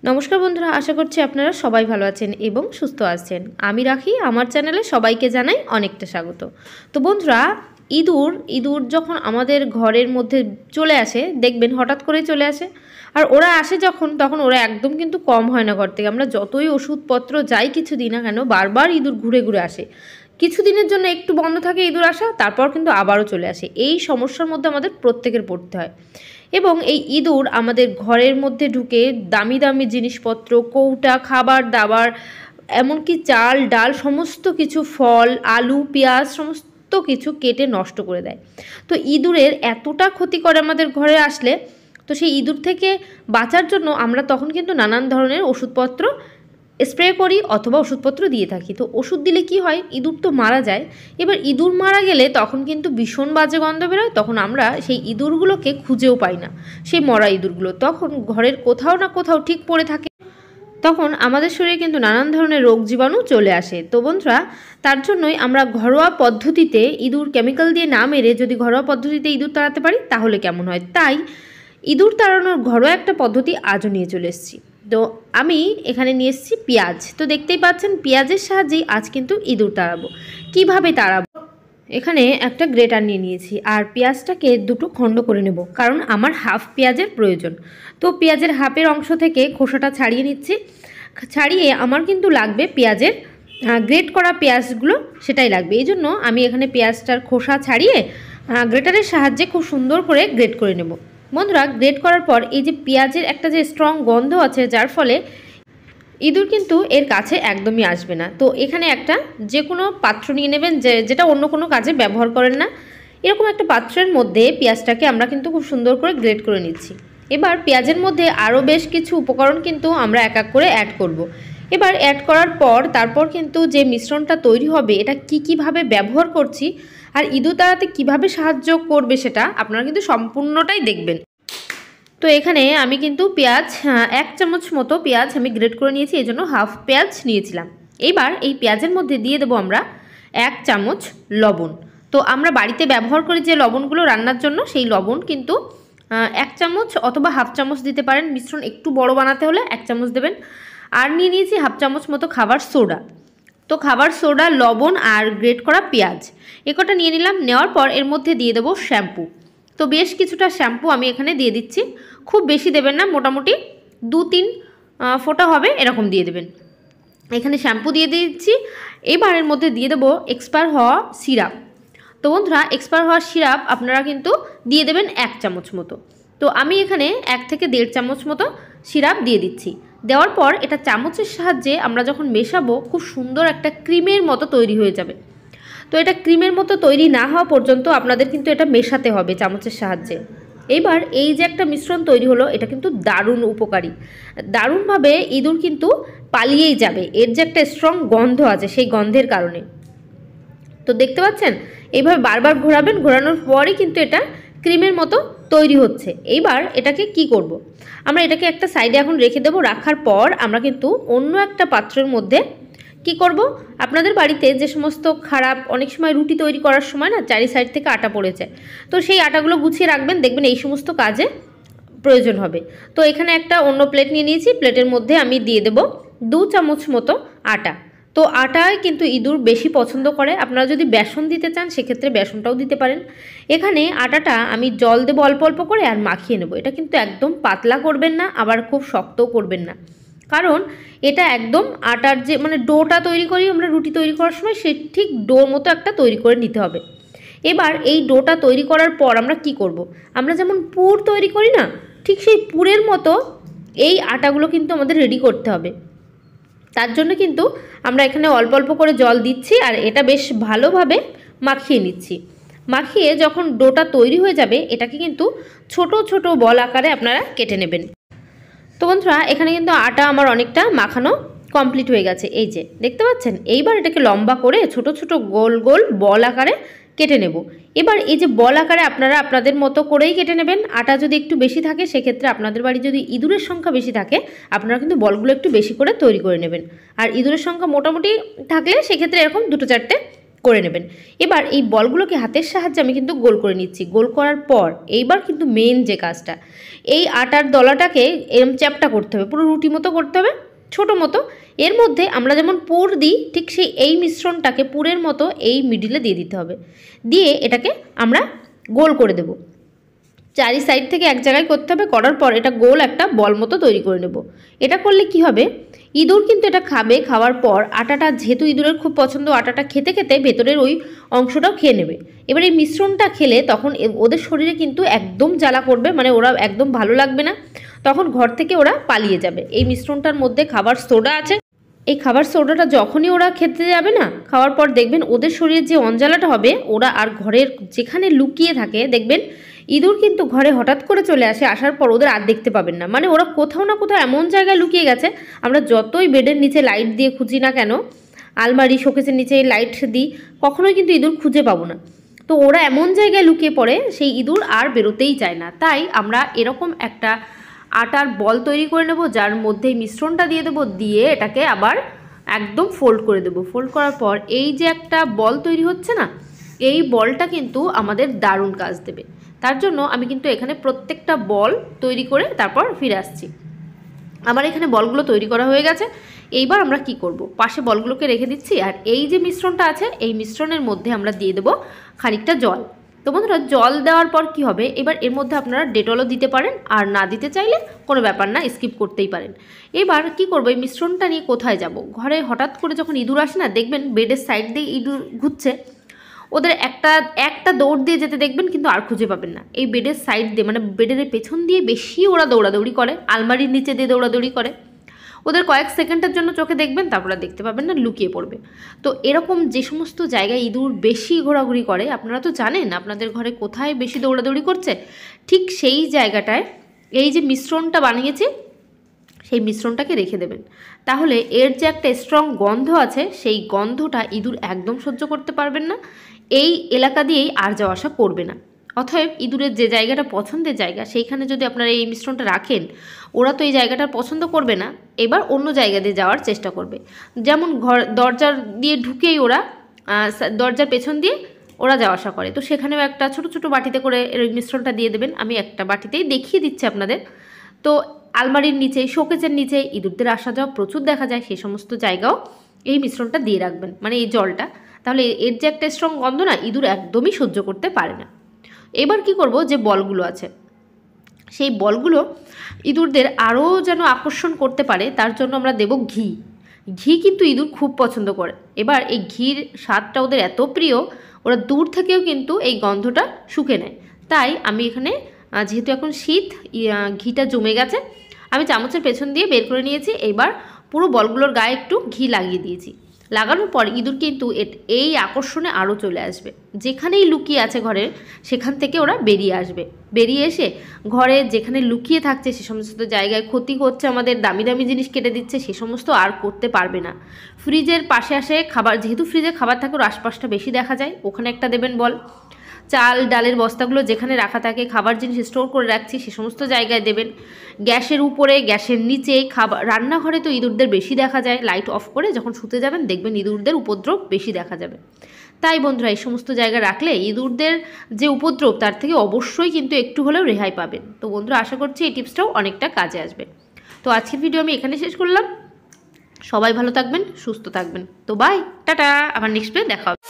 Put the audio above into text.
নমস্কার বন্ধুরা, আশা করছি আপনারা সবাই ভালো আছেন এবং সুস্থ আছেন। আমি রাখি, আমার চ্যানেলে সবাইকে জানাই অনেকটা স্বাগত। তো বন্ধুরা, ইঁদুর যখন আমাদের ঘরের মধ্যে চলে আসে, দেখবেন হঠাৎ করে চলে আসে। আর ওরা আসে তখন ওরা একদম কিন্তু কম হয় না ঘর থেকে। আমরা যতই ওষুধপত্র যাই কিছু দিই না কেন, বারবার ইঁদুর ঘুরে ঘুরে আসে। কিছুদিনের জন্য একটু বন্ধ থাকে ইঁদুর আসা, তারপর কিন্তু আবারও চলে আসে। এই সমস্যার মধ্যে আমাদের প্রত্যেকের পড়তে হয়। এবং এই ইঁদুর আমাদের ঘরের মধ্যে ঢুকে দামি দামি জিনিসপত্র, কৌটা, খাবার দাবার, এমনকি চাল ডাল, সমস্ত কিছু, ফল, আলু, পেঁয়াজ, সমস্ত কিছু কেটে নষ্ট করে দেয়। তো ইঁদুরের এতটা ক্ষতি করে আমাদের ঘরে আসলে, তো সেই ইঁদুর থেকে বাঁচার জন্য আমরা তখন কিন্তু নানান ধরনের ওষুধপত্র স্প্রে করি অথবা ওষুধপত্র দিয়ে থাকি। তো ওষুধ দিলে কি হয়, ইঁদুর তো মারা যায়। এবার ইঁদুর মারা গেলে তখন কিন্তু ভীষণ বাজে গন্ধ বেরোয়। তখন আমরা সেই ইঁদুরগুলোকে খুঁজেও পাই না, সেই মরা ইঁদুরগুলো তখন ঘরের কোথাও না কোথাও ঠিক পড়ে থাকে। তখন আমাদের শরীরে কিন্তু নানান ধরনের রোগ জীবাণু চলে আসে। তো বন্ধুরা, তার জন্যই আমরা ঘরোয়া পদ্ধতিতে ইঁদুর কেমিক্যাল দিয়ে না মেরে যদি ঘরোয়া পদ্ধতিতে ইঁদুর তাড়াতে পারি তাহলে কেমন হয়। তাই ইঁদুর তাড়ানোর ঘরোয়া একটা পদ্ধতি আজও নিয়ে চলে এসেছি। তো আমি এখানে নিয়ে এসেছি পেঁয়াজ। তো দেখতেই পাচ্ছেন, পেঁয়াজের সাহায্যেই আজ কিন্তু ইঁদুর তাড়াবো। কিভাবে তাড়াবো, এখানে একটা গ্রেটার নিয়ে নিয়েছি আর পেঁয়াজটাকে দুটো খণ্ড করে নেব, কারণ আমার হাফ পেঁয়াজের প্রয়োজন। তো পেঁয়াজের হাফের অংশ থেকে খোসাটা ছাড়িয়ে নিচ্ছি। ছাড়িয়ে আমার কিন্তু লাগবে পেঁয়াজের গ্রেট করা পেঁয়াজগুলো, সেটাই লাগবে। এই জন্য আমি এখানে পেঁয়াজটার খোসা ছাড়িয়ে গ্রেটারের সাহায্যে খুব সুন্দর করে গ্রেট করে নেব। বন্ধুরা, গ্রেট করার পর এই যে পেঁয়াজের একটা যে স্ট্রং গন্ধ আছে, যার ফলে ইঁদুর কিন্তু এর কাছে একদমই আসবে না। তো এখানে একটা যে কোনো পাত্র নিয়ে নেবেন, যেটা অন্য কোনো কাজে ব্যবহার করেন না। এরকম একটা পাত্রের মধ্যে পেঁয়াজটাকে আমরা কিন্তু খুব সুন্দর করে গ্রেট করে নিচ্ছি। এবার পেঁয়াজের মধ্যে আরও বেশ কিছু উপকরণ কিন্তু আমরা এক এক করে অ্যাড করব। এবার অ্যাড করার পর তারপর কিন্তু যে মিশ্রণটা তৈরি হবে, এটা কীভাবে ব্যবহার করছি আর ইঁদুর তাড়াতে কীভাবে সাহায্য করবে, সেটা আপনারা কিন্তু সম্পূর্ণটাই দেখবেন। তো এখানে আমি কিন্তু পেঁয়াজ 1 চামচ মতো পেঁয়াজ আমি গ্রেট করে নিয়েছি, এই জন্য হাফ পেঁয়াজ নিয়েছিলাম। এইবার এই পেঁয়াজের মধ্যে দিয়ে দেবো আমরা 1 চামচ লবণ। তো আমরা বাড়িতে ব্যবহার করি যে লবণগুলো রান্নার জন্য, সেই লবণ কিন্তু 1 চামচ অথবা হাফ চামচ দিতে পারেন। মিশ্রণ একটু বড় বানাতে হলে 1 চামচ দেবেন। আর নিয়ে নিয়েছি হাফ চামচ মতো খাবার সোডা। তো খাবার সোডা, লবণ আর গ্রেট করা পেঁয়াজ এ কটা নিয়ে নিলাম। নেওয়ার পর এর মধ্যে দিয়ে দেবো শ্যাম্পু। তো বেশ কিছুটা শ্যাম্পু আমি এখানে দিয়ে দিচ্ছি। খুব বেশি দেবেন না, মোটামুটি 2-3 ফোঁটা হবে এরকম দিয়ে দেবেন। এখানে শ্যাম্পু দিয়ে দিচ্ছি। এবার এর মধ্যে দিয়ে দেবো এক্সপায়ার হওয়া সিরাপ। তো বন্ধুরা, এক্সপায়ার হওয়া সিরাপ আপনারা কিন্তু দিয়ে দেবেন 1 চামচ মতো। তো আমি এখানে 1 থেকে 1.5 চামচ মতো সিরাপ দিয়ে দিচ্ছি। দেওয়ার পর এটা চামচের সাহায্যে আমরা যখন মেশাবো, খুব সুন্দর একটা ক্রিমের মতো তৈরি হয়ে যাবে। তো এটা ক্রিমের মতো তৈরি না হওয়া পর্যন্ত আপনাদের কিন্তু এটা মেশাতে হবে চামচের সাহায্যে। এইবার এই যে একটা মিশ্রণ তৈরি হলো, এটা কিন্তু দারুণ উপকারী। দারুণভাবে ইঁদুর কিন্তু পালিয়েই যাবে, এর যে একটা স্ট্রং গন্ধ আছে সেই গন্ধের কারণে। তো দেখতে পাচ্ছেন, এইভাবে বারবার ঘোরাবেন, ঘোরানোর পরই কিন্তু এটা ক্রিমের মতো তৈরি হচ্ছে। এইবার এটাকে কি করব, আমরা এটাকে একটা সাইডে এখন রেখে দেবো। রাখার পর আমরা কিন্তু অন্য একটা পাত্রের মধ্যে কি করব, আপনাদের বাড়িতে যে সমস্ত খারাপ, অনেক সময় রুটি তৈরি করার সময় না চারি সাইড থেকে আটা পড়েছে, তো সেই আটাগুলো গুছিয়ে রাখবেন, দেখবেন এই সমস্ত কাজে প্রয়োজন হবে। তো এখানে একটা অন্য প্লেট নিয়ে নিয়েছি। প্লেটের মধ্যে আমি দিয়ে দেব 2 চামচ মতো আটা। তো আটায় কিন্তু ইঁদুর বেশি পছন্দ করে। আপনারা যদি বেসন দিতে চান সেক্ষেত্রে বেসনটাও দিতে পারেন। এখানে আটাটা আমি জল দেবো অল্প অল্প করে আর মাখিয়ে নেব। এটা কিন্তু একদম পাতলা করবেন না, আবার খুব শক্তও করবেন না, কারণ এটা একদম আটার যে ডোটা তৈরি করি আমরা রুটি তৈরি করার সময়, সে ঠিক ডোর মতো একটা তৈরি করে নিতে হবে। এবার এই ডোটা তৈরি করার পর আমরা কি করব, আমরা যেমন পুর তৈরি করি না, ঠিক সেই পুরের মতো এই আটাগুলো কিন্তু আমাদের রেডি করতে হবে। তার জন্য কিন্তু আমরা এখানে অল্প অল্প করে জল দিচ্ছি আর এটা বেশ ভালোভাবে মাখিয়ে নিচ্ছি। মাখিয়ে যখন ডোটা তৈরি হয়ে যাবে, এটাকে কিন্তু ছোট ছোট বল আকারে আপনারা কেটে নেবেন। তো বন্ধুরা, এখানে কিন্তু আটা আমার অনেকটা মাখানো কমপ্লিট হয়ে গেছে, এই যে দেখতে পাচ্ছেন। এইবার এটাকে লম্বা করে ছোট ছোট গোল গোল বল আকারে কেটে নেব। এবার এই যে বল আকারে আপনারা আপনাদের মতো করেই কেটে নেবেন। আটা যদি একটু বেশি থাকে, সেক্ষেত্রে আপনাদের বাড়ি যদি ইঁদুরের সংখ্যা বেশি থাকে, আপনারা কিন্তু বলগুলো একটু বেশি করে তৈরি করে নেবেন। আর ইঁদুরের সংখ্যা মোটামুটি থাকলে সেক্ষেত্রে এরকম 2-4টে করে নেবেন। এবার এই বলগুলোকে হাতের সাহায্যে আমি কিন্তু গোল করে নিচ্ছি। গোল করার পর এইবার কিন্তু মেন যে কাজটা, এই আটার দলাটাকে এরম চ্যাপটা করতে হবে, পুরো রুটি মতো করতে হবে, ছোটো মতো। এর মধ্যে আমরা যেমন পুর দিই ঠিক সেই এই মিশ্রণটাকে পুরের মতো এই মিডিলে দিয়ে দিতে হবে। দিয়ে এটাকে আমরা গোল করে দেব। চারি সাইড থেকে এক জায়গায় করতে হবে, করার পর এটা গোল একটা বল মতো তৈরি করে নেব। এটা করলে কি হবে, ইঁদুর কিন্তু এটা খাবে, খাওয়ার পর আটাটা যেহেতু ইঁদুরের খুব পছন্দ, আটাটা খেতে খেতে ভেতরের ওই অংশটাও খেয়ে নেবে। এবার এই মিশ্রণটা খেলে তখন ওদের শরীরে কিন্তু একদম জ্বালা করবে, মানে ওরা একদম ভালো লাগবে না, তখন ঘর থেকে ওরা পালিয়ে যাবে। এই মিশ্রণটার মধ্যে খাবার সোডা আছে, এই খাবার সোডাটা যখনই ওরা খেতে যাবে না, খাওয়ার পর দেখবেন ওদের শরীরে যে অঞ্জালাটা হবে, ওরা আর ঘরের যেখানে লুকিয়ে থাকে দেখবেন ইঁদুর কিন্তু ঘরে হঠাৎ করে চলে আসে, আসার পর ওদের আর দেখতে পাবেন না। মানে ওরা কোথাও না কোথাও এমন জায়গায় লুকিয়ে গেছে, আমরা যতই বেডের নিচে লাইট দিয়ে খুঁজি না কেন, আলমারি শোকেসের নিচে লাইট দিই, কখনোই কিন্তু ইঁদুর খুঁজে পাবো না। তো ওরা এমন জায়গায় লুকিয়ে পড়ে, সেই ইঁদুর আর বেরোতেই চায় না। তাই আমরা এরকম একটা আটার বল তৈরি করে নেব, যার মধ্যে মিশ্রণটা দিয়ে দেবো, দিয়ে এটাকে আবার একদম ফোল্ড করে দেবো। ফোল্ড করার পর এই যে একটা বল তৈরি হচ্ছে না, এই বলটা কিন্তু আমাদের দারুণ কাজ দেবে। তার জন্য আমি কিন্তু এখানে প্রত্যেকটা বল তৈরি করে তারপর ফিরে আসছি। আমার এখানে বলগুলো তৈরি করা হয়ে গেছে। এইবার আমরা কি করব, পাশে বলগুলোকে রেখে দিচ্ছি, আর এই যে মিশ্রণটা আছে এই মিশ্রণের মধ্যে আমরা দিয়ে দেবো খানিকটা জল। তো বন্ধুরা, জল দেওয়ার পর কি হবে, এবার এর মধ্যে আপনারা ডেটলও দিতে পারেন, আর না দিতে চাইলে কোনো ব্যাপার না, স্কিপ করতেই পারেন। এবার কি করবো, এই মিশ্রণটা নিয়ে কোথায় যাব, ঘরে হঠাৎ করে যখন ইঁদুর আসে না, দেখবেন বেডের সাইড দিয়ে ইঁদুর ঘুরছে, ওদের একটা দৌড় দিয়ে যেতে দেখবেন, কিন্তু আর খুঁজে পাবেন না। এই বেডের সাইড দিয়ে, মানে বেডের পেছন দিয়ে বেশি ওরা দৌড়াদৌড়ি করে, আলমারির নিচে দিয়ে দৌড়াদৌড়ি করে। ওদের কয়েক সেকেন্ডের জন্য চোখে দেখবেন, তারপরে দেখতে পাবেন না, লুকিয়ে পড়বে। তো এরকম যে সমস্ত জায়গায় ইঁদুর বেশি ঘোরাঘুরি করে, আপনারা তো জানেন আপনাদের ঘরে কোথায় বেশি দৌড়াদৌড়ি করছে, ঠিক সেই জায়গাটায় এই যে মিশ্রণটা বানিয়েছি সেই মিশ্রণটাকে রেখে দেবেন। তাহলে এর যে একটা স্ট্রং গন্ধ আছে, সেই গন্ধটা ইঁদুর একদম সহ্য করতে পারবেন না, এই এলাকা দিয়েই আর যাওয়া আসা করবে না। অতএব ইঁদুরের যে জায়গাটা পছন্দের জায়গা, সেইখানে যদি আপনারা এই মিশ্রণটা রাখেন, ওরা তো এই জায়গাটা পছন্দ করবে না, এবার অন্য জায়গা দিয়ে যাওয়ার চেষ্টা করবে। যেমন দরজার দিয়ে ঢুকেই ওরা দরজার পেছন দিয়ে ওরা যাওয়া আসা করে, তো সেখানেও একটা ছোট ছোট বাটিতে করে এর মিশ্রণটা দিয়ে দেবেন। আমি একটা বাটিতেই দেখিয়ে দিচ্ছি আপনাদের। তো আলমারির নিচে, শোকেসের নিচে ইঁদুরদের আসা যাওয়া প্রচুর দেখা যায়, সেই সমস্ত জায়গাও এই মিশ্রণটা দিয়ে রাখবেন, মানে এই জলটা। তাহলে এর যে একটা স্ট্রং গন্ধ না, ইঁদুর একদমই সহ্য করতে পারে না। এবার কি করব, যে বলগুলো আছে সেই বলগুলো ইঁদুরদের আরও যেন আকর্ষণ করতে পারে, তার জন্য আমরা দেব ঘি। ঘি কিন্তু ইঁদুর খুব পছন্দ করে। এবার এই ঘির স্বাদটা ওদের এত প্রিয়, ওরা দূর থেকেও কিন্তু এই গন্ধটা শুঁকে নেয়। তাই আমি এখানে, যেহেতু এখন শীত, ঘিটা জমে গেছে, আমি চামচের পেছন দিয়ে বের করে নিয়েছি। এইবার পুরো বলগুলোর গায়ে একটু ঘি লাগিয়ে দিয়েছি। লাগানোর পর ইঁদুর কিন্তু এই আকর্ষণে আরও চলে আসবে, যেখানেই লুকিয়ে আছে ঘরে সেখান থেকে ওরা বেরিয়ে আসবে। বেরিয়ে এসে ঘরে যেখানে লুকিয়ে থাকছে সে সমস্ত জায়গায় ক্ষতি করছে, আমাদের দামি দামি জিনিস কেটে দিচ্ছে, সে সমস্ত আর করতে পারবে না। ফ্রিজের পাশে আসে খাবার, যেহেতু ফ্রিজে খাবার থাকে, ওর আশপাশটা বেশি দেখা যায়, ওখানে একটা দেবেন বল। চাল ডালের বস্তাগুলো যেখানে রাখা থাকে, খাবার জিনিস স্টোর করে রাখছি, সে সমস্ত জায়গায় দেবেন। গ্যাসের উপরে, গ্যাসের নিচে, খাবার রান্নাঘরে তো ইঁদুরদের বেশি দেখা যায়, লাইট অফ করে যখন শুতে যাবেন দেখবেন ইঁদুরদের উপদ্রব বেশি দেখা যাবে। তাই বন্ধুরা, এই সমস্ত জায়গায় রাখলে ইঁদুরদের যে উপদ্রব, তার থেকে অবশ্যই কিন্তু একটু হলেও রেহাই পাবেন। তো বন্ধুরা, আশা করছি এই টিপসটাও অনেকটা কাজে আসবে। তো আজকের ভিডিও আমি এখানে শেষ করলাম। সবাই ভালো থাকবেন, সুস্থ থাকবেন। তো বাই, টাটা, আবার নেক্সট ডে দেখা হবে।